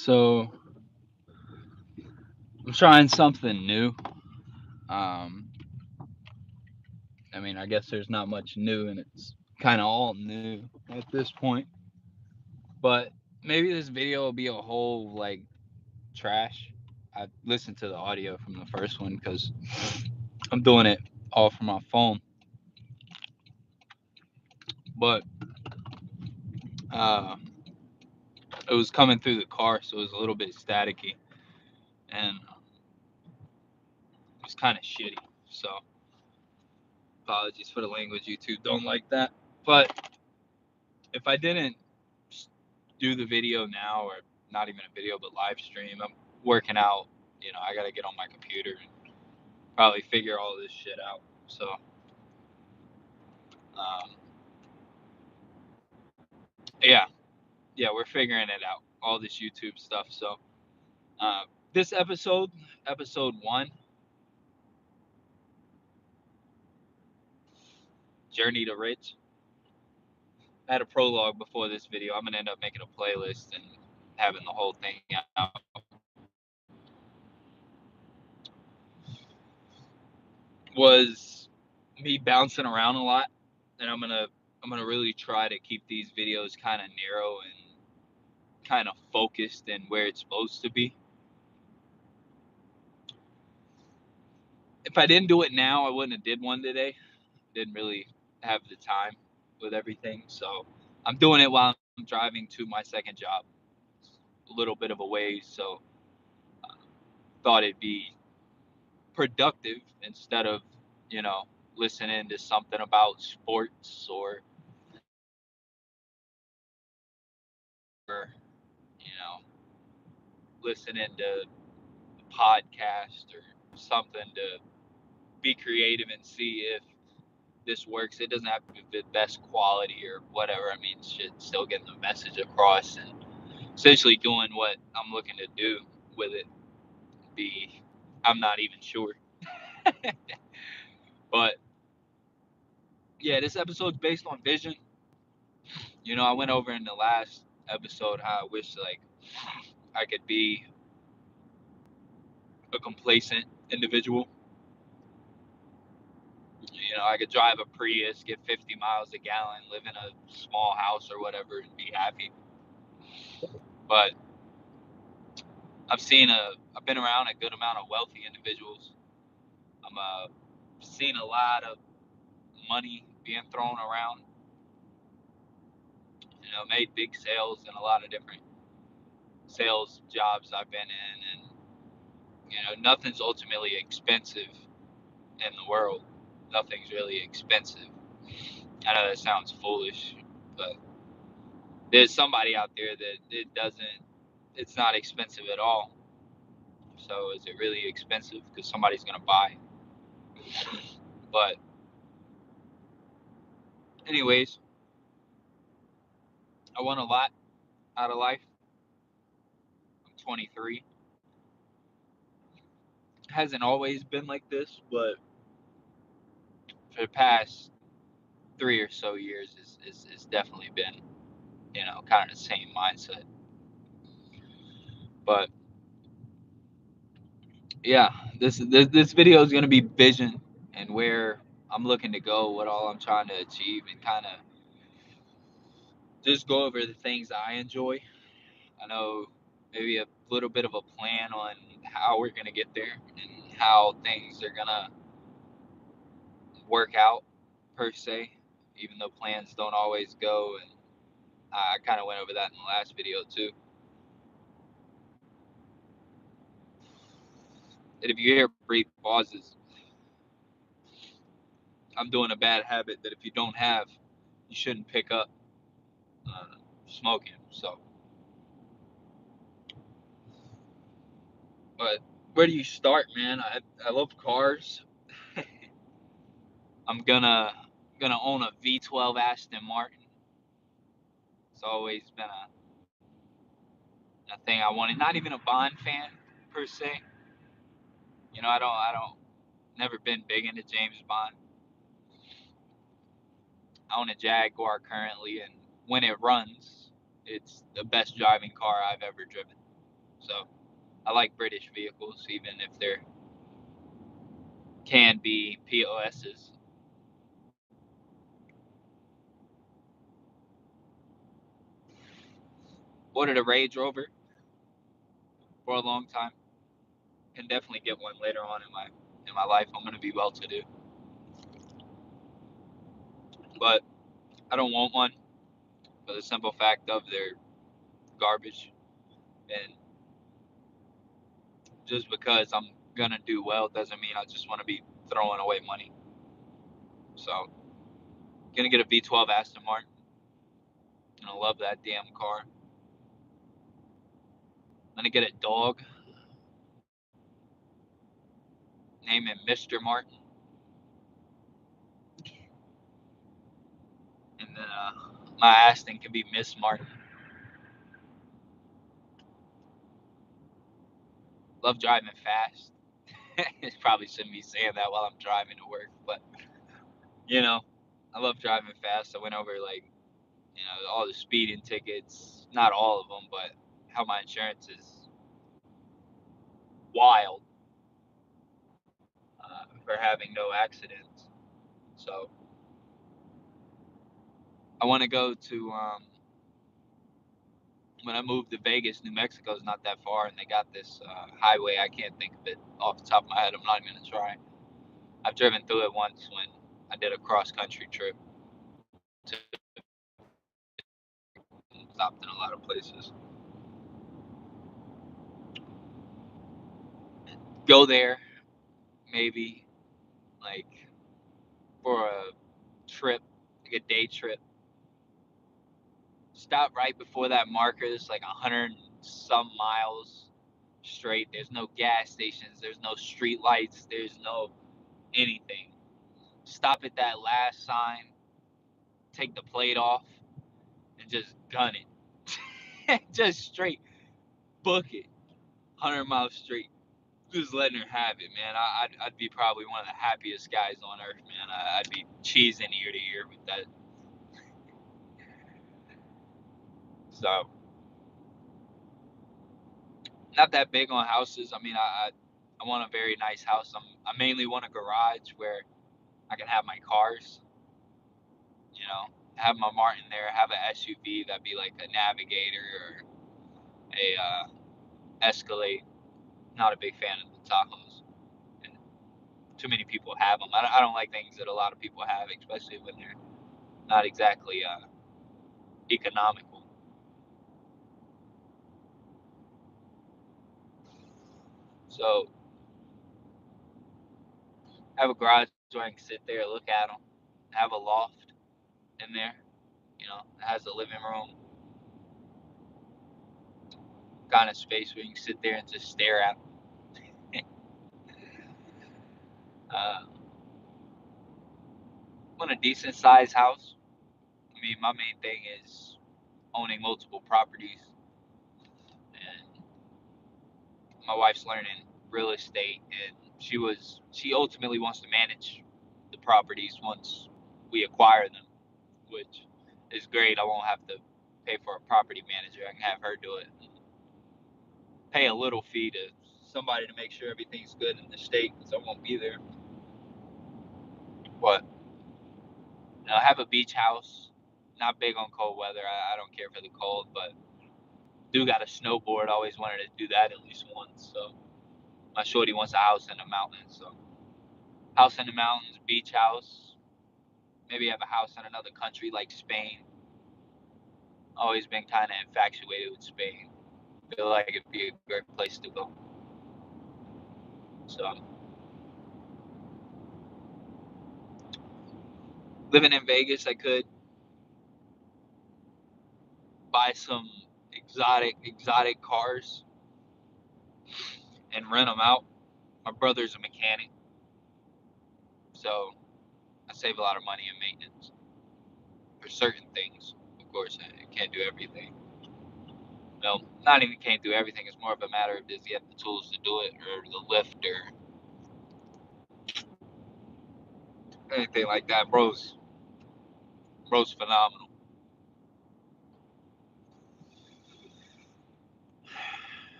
So I'm trying something new. Um, I guess there's not much new, and it's kind of all new at this point. But maybe this video will be a whole like trash. I listened to the audio from the first one because I'm doing it all from my phone. But uh, it was coming through the car, so it was a little bit staticky, and it was kind of shitty. So apologies for the language. YouTube don't like that. But if I didn't do the video now, or not even a video, but live stream, I'm working out. I got to get on my computer and probably figure all this shit out. So, um, yeah, yeah, we're figuring it out. All this YouTube stuff. So, uh, this episode one, Journey to Rich. I had a prologue before this video. I'm gonna end up making a playlist and having the whole thing out. Was me bouncing around a lot, and I'm gonna really try to keep these videos kind of narrow and kind of focused in where it's supposed to be. If I didn't do it now, I wouldn't have did one today. Didn't really have the time with everything, so I'm doing it while I'm driving to my second job. A little bit of a ways, so thought it'd be productive instead of you know listening to something about sports or you know listening to a podcast or something to be creative and see if this works. It doesn't have to be the best quality or whatever. Shit, still getting the message across and essentially doing what I'm looking to do with it. Be I'm not even sure, but yeah, this episode's based on vision. I went over in the last episode how I wish like I could be a complacent individual. I could drive a Prius, get 50 miles a gallon, live in a small house or whatever, and be happy. But I've been around a good amount of wealthy individuals. I'm seen a lot of money being thrown around. Made big sales in a lot of different sales jobs I've been in, and nothing's ultimately expensive in the world. Nothing's really expensive. I know that sounds foolish, but there's somebody out there that it doesn't. It's not expensive at all. So is it really expensive because somebody's gonna buy? But anyways, I want a lot out of life. I'm 23. Hasn't always been like this, but for the past 3 or so years, is definitely been kind of the same mindset. But yeah, this video is gonna be vision and where I'm looking to go, what all I'm trying to achieve, and kind of just go over the things I enjoy. I know maybe a little bit of a plan on how we're gonna get there and how things are gonna work out per se, even though plans don't always go. And I kind of went over that in the last video too. And if you hear brief pauses, I'm doing a bad habit that if you don't have, you shouldn't pick up smoking. So, but where do you start, man? I love cars. I'm gonna own a V12 Aston Martin. It's always been a thing I wanted. Not even a Bond fan per se. I don't never been big into James Bond. I own a Jaguar currently, and when it runs, it's the best driving car I've ever driven. So I like British vehicles, even if there can be POSs. Ordered a Range Rover for a long time. Can definitely get one later on in my life. I'm gonna be well to do, but I don't want one for the simple fact of they're garbage, and just because I'm gonna do well doesn't mean I just want to be throwing away money. So gonna get a V12 Aston Martin, and I love that damn car. Gonna get a dog, name him Mr. Martin, and then my Aston can be Miss Martin. Love driving fast. Probably shouldn't be saying that while I'm driving to work, but you know, I love driving fast. I went over all the speeding tickets, not all of them, but how my insurance is wild for having no accidents. So I want to go to when I moved to Vegas. New Mexico is not that far, and they got this highway. I can't think of it off the top of my head. I'm not even gonna try. I've driven through it once when I did a cross country trip. Stopped in a lot of places. Go there, maybe like for a trip, like a day trip. Stop right before that marker. It's like 100 some miles straight. There's no gas stations. There's no street lights. There's no anything. Stop at that last sign. Take the plate off and just gun it. Just straight book it. 100 miles straight. Just letting her have it, man. I'd be probably one of the happiest guys on earth, man. I'd be cheesing ear to ear with that. So, not that big on houses. I mean, I want a very nice house. I mainly want a garage where I can have my cars. Have my Martin there. Have an SUV that'd be like a Navigator or a Escalade. Not a big fan of the Tahoes. And too many people have them. I don't like things that a lot of people have, especially when they're not exactly economical. So have a garage where I can sit there, look at them. Have a loft in there. It has a living room, kind of space where you can sit there and just stare at them. Want a decent sized house. I mean, my main thing is owning multiple properties, and my wife's learning real estate, and she ultimately wants to manage the properties once we acquire them, which is great. I won't have to pay for a property manager. I can have her do it. Pay a little fee to somebody to make sure everything's good in the state because I won't be there. But I have a beach house. Not big on cold weather. I don't care for the cold, but do got a snowboard. Always wanted to do that at least once. So my shorty wants a house in the mountains. So house in the mountains, beach house. Maybe have a house in another country like Spain. Always been kind of infatuated with Spain. Feel like it'd be a great place to go. So living in Vegas, I could buy some exotic cars and rent them out. My brother's a mechanic, so I save a lot of money in maintenance for certain things. Of course, I can't do everything. No, not even can't do everything. It's more of a matter of does he have the tools to do it, or the lift, or anything like that. Bro's phenomenal.